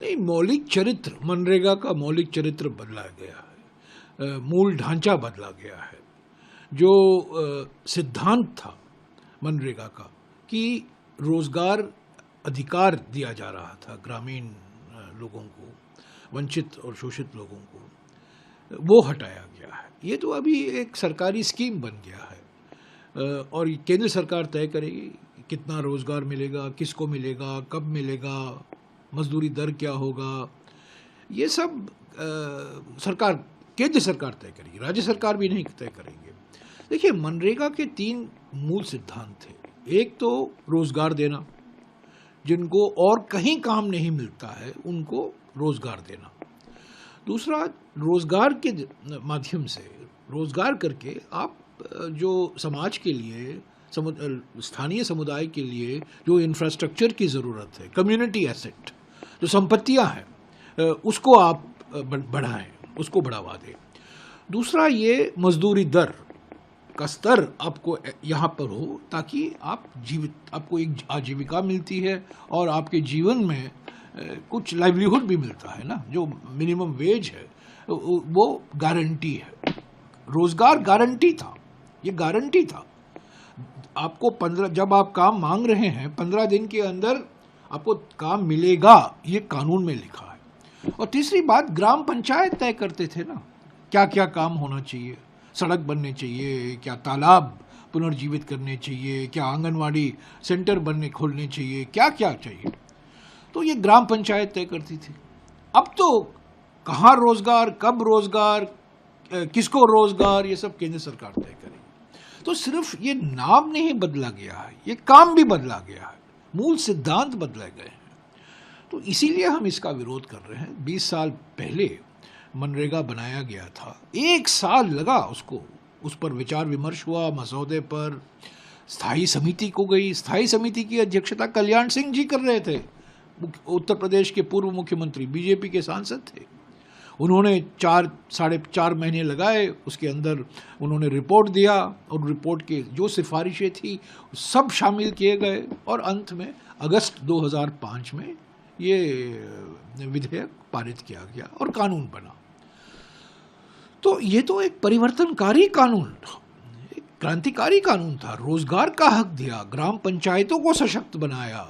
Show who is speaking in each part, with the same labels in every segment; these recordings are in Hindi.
Speaker 1: नहीं, मौलिक चरित्र, मनरेगा का मौलिक चरित्र बदला गया है, मूल ढांचा बदला गया है। जो सिद्धांत था मनरेगा का कि रोजगार अधिकार दिया जा रहा था ग्रामीण लोगों को, वंचित और शोषित लोगों को, वो हटाया गया है। ये तो अभी एक सरकारी स्कीम बन गया है और केंद्र सरकार तय करेगी कितना रोजगार मिलेगा, किसको मिलेगा, कब मिलेगा, मजदूरी दर क्या होगा। ये सब सरकार, केंद्र सरकार तय करेगी, राज्य सरकार भी नहीं तय करेंगे। देखिए, मनरेगा के 3 मूल सिद्धांत थे। एक तो रोजगार देना, जिनको और कहीं काम नहीं मिलता है उनको रोजगार देना। दूसरा, रोजगार के माध्यम से, रोजगार करके आप जो समाज के लिए, स्थानीय समुदाय के लिए जो इंफ्रास्ट्रक्चर की ज़रूरत है, कम्युनिटी एसेट, जो संपत्तियां हैं, उसको आप बढ़ाएं, उसको बढ़ावा दें। दूसरा, ये मजदूरी दर का स्तर आपको यहाँ पर हो ताकि आपको एक आजीविका मिलती है और आपके जीवन में कुछ लाइवलीहुड भी मिलता है ना। जो मिनिमम वेज है वो गारंटी है। रोजगार गारंटी था, ये गारंटी था। आपको 15, जब आप काम मांग रहे हैं 15 दिन के अंदर आपको काम मिलेगा, ये कानून में लिखा है। और तीसरी बात, ग्राम पंचायत तय करते थे ना क्या क्या काम होना चाहिए। सड़क बनने चाहिए, क्या तालाब पुनर्जीवित करने चाहिए, क्या आंगनवाड़ी सेंटर खोलने चाहिए, क्या क्या चाहिए, तो ये ग्राम पंचायत तय करती थी। अब तो कहाँ रोजगार, कब रोजगार, किसको रोजगार, ये सब केंद्र सरकार तय करेगी। तो सिर्फ ये नाम नहीं बदला गया है, ये काम भी बदला गया है, मूल सिद्धांत बदले गए हैं। तो इसीलिए हम इसका विरोध कर रहे हैं। 20 साल पहले मनरेगा बनाया गया था, 1 साल लगा उसको, उस पर विचार विमर्श हुआ, मसौदे पर स्थायी समिति को गई। स्थायी समिति की अध्यक्षता कल्याण सिंह जी कर रहे थे, उत्तर प्रदेश के पूर्व मुख्यमंत्री, बीजेपी के सांसद थे। उन्होंने 4-4.5 महीने लगाए, उसके अंदर उन्होंने रिपोर्ट दिया और रिपोर्ट के जो सिफारिशें थी सब शामिल किए गए और अंत में अगस्त 2005 में ये विधेयक पारित किया गया और कानून बना। तो ये तो एक परिवर्तनकारी कानून था, एक क्रांतिकारी कानून था। रोजगार का हक दिया, ग्राम पंचायतों को सशक्त बनाया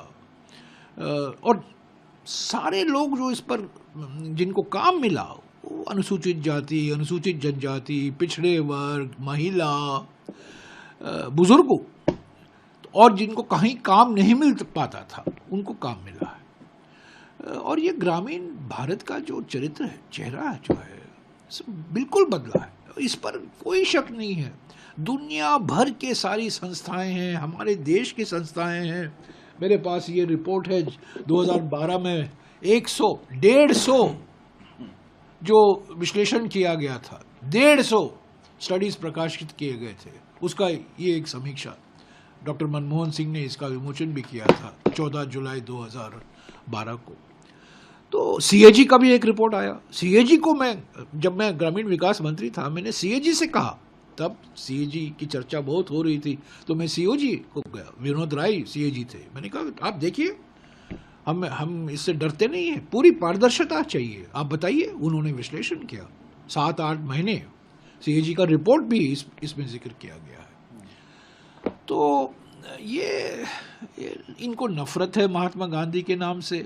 Speaker 1: और सारे लोग जो इस पर, जिनको काम मिला, वो अनुसूचित जाति, अनुसूचित जनजाति, पिछड़े वर्ग, महिला, बुजुर्गों, और जिनको कहीं काम नहीं मिल पाता था उनको काम मिला है। और ये ग्रामीण भारत का जो चरित्र है, चेहरा जो है, बिल्कुल बदला है, इस पर कोई शक नहीं है। दुनिया भर के सारी संस्थाएं हैं, हमारे देश की संस्थाएं हैं। मेरे पास ये रिपोर्ट है 2012 में 150 जो विश्लेषण किया गया था, 150 स्टडीज प्रकाशित किए गए थे, उसका ये एक समीक्षा, डॉक्टर मनमोहन सिंह ने इसका विमोचन भी किया था 14 जुलाई 2012 को। तो सीएजी का भी एक रिपोर्ट आया। सीएजी को जब मैं ग्रामीण विकास मंत्री था, मैंने सीएजी से कहा, तब सीएजी की चर्चा बहुत हो रही थी, तो मैं सीओजी को गया, विनोद राय सीएजी थे, मैंने कहा आप देखिए, हम इससे डरते नहीं हैं, पूरी पारदर्शिता चाहिए, आप बताइए। उन्होंने विश्लेषण किया, 7-8 महीने सीएजी का रिपोर्ट भी इसमें जिक्र किया गया है। तो ये इनको नफरत है महात्मा गांधी के नाम से,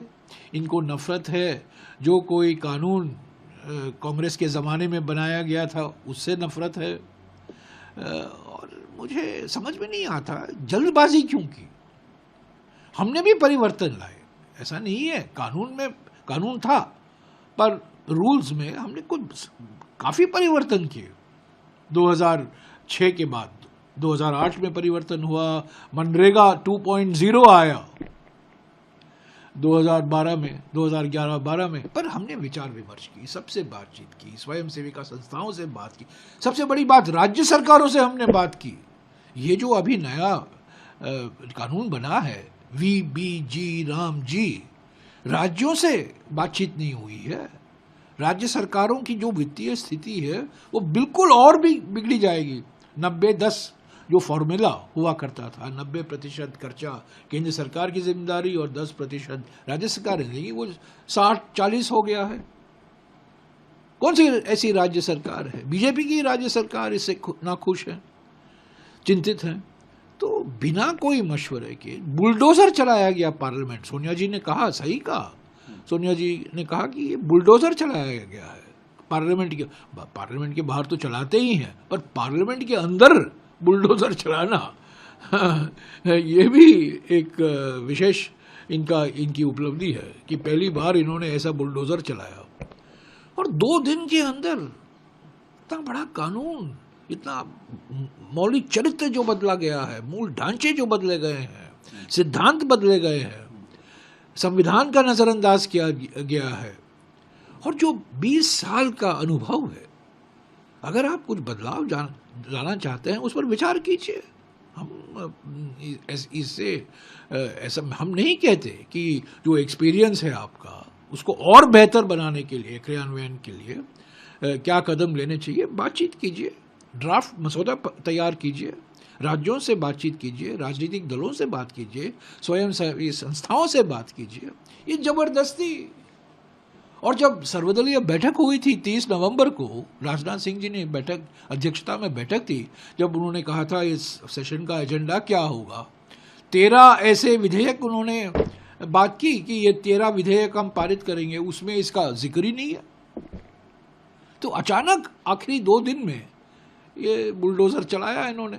Speaker 1: इनको नफरत है जो कोई कानून कांग्रेस के ज़माने में बनाया गया था उससे नफरत है। और मुझे समझ में नहीं आता जल्दबाजी क्यों की। हमने भी परिवर्तन लाए, ऐसा नहीं है, कानून था, पर रूल्स में हमने कुछ काफ़ी परिवर्तन किए। 2006 के बाद 2008 में परिवर्तन हुआ, मनरेगा 2.0 आया 2012 में, 2011-12 में, पर हमने विचार विमर्श की, सबसे बातचीत की, स्वयं सेविका संस्थाओं से बात की, सबसे बड़ी बात राज्य सरकारों से हमने बात की। ये जो अभी नया कानून बना है VBG राम जी, राज्यों से बातचीत नहीं हुई है। राज्य सरकारों की जो वित्तीय स्थिति है वो बिल्कुल और भी बिगड़ी जाएगी। 90-10 जो फॉर्मूला हुआ करता था 90% खर्चा केंद्र सरकार की जिम्मेदारी और 10% राज्य सरकार देगी, वो 60-40 हो गया है। कौन सी ऐसी राज्य सरकार है? बीजेपी की राज्य सरकार इससे नाखुश है, चिंतित है। तो बिना कोई मशवरे के बुलडोजर चलाया गया पार्लियामेंट। सोनिया जी ने कहा, सही कहा, सोनिया जी ने कहा कि ये बुलडोजर चलाया गया है पार्लियामेंट के बाहर तो चलाते ही हैं, पर पार्लियामेंट के अंदर बुलडोजर चलाना ये भी एक विशेष इनकी उपलब्धि है कि पहली बार इन्होंने ऐसा बुलडोजर चलाया। और 2 दिन के अंदर इतना बड़ा कानून, इतना मौलिक चरित्र जो बदला गया है, मूल ढांचे जो बदले गए हैं, सिद्धांत बदले गए हैं, संविधान का नजरअंदाज किया गया है, और जो 20 साल का अनुभव है, अगर आप कुछ बदलाव लाना चाहते हैं उस पर विचार कीजिए। हम इससे ऐसा हम नहीं कहते कि जो एक्सपीरियंस है आपका उसको और बेहतर बनाने के लिए, क्रियान्वयन के लिए क्या कदम लेने चाहिए, बातचीत कीजिए, ड्राफ्ट मसौदा तैयार कीजिए, राज्यों से बातचीत कीजिए, राजनीतिक दलों से बात कीजिए, स्वयं सेवी संस्थाओं से बात कीजिए। ये जबरदस्ती। और जब सर्वदलीय बैठक हुई थी 30 नवंबर को, राजनाथ सिंह जी ने अध्यक्षता में बैठक थी, जब उन्होंने कहा था इस सेशन का एजेंडा क्या होगा, 13 ऐसे विधेयक उन्होंने बात की कि ये 13 विधेयक हम पारित करेंगे, उसमें इसका जिक्र ही नहीं है। तो अचानक आखिरी 2 दिन में ये बुलडोजर चलाया इन्होंने।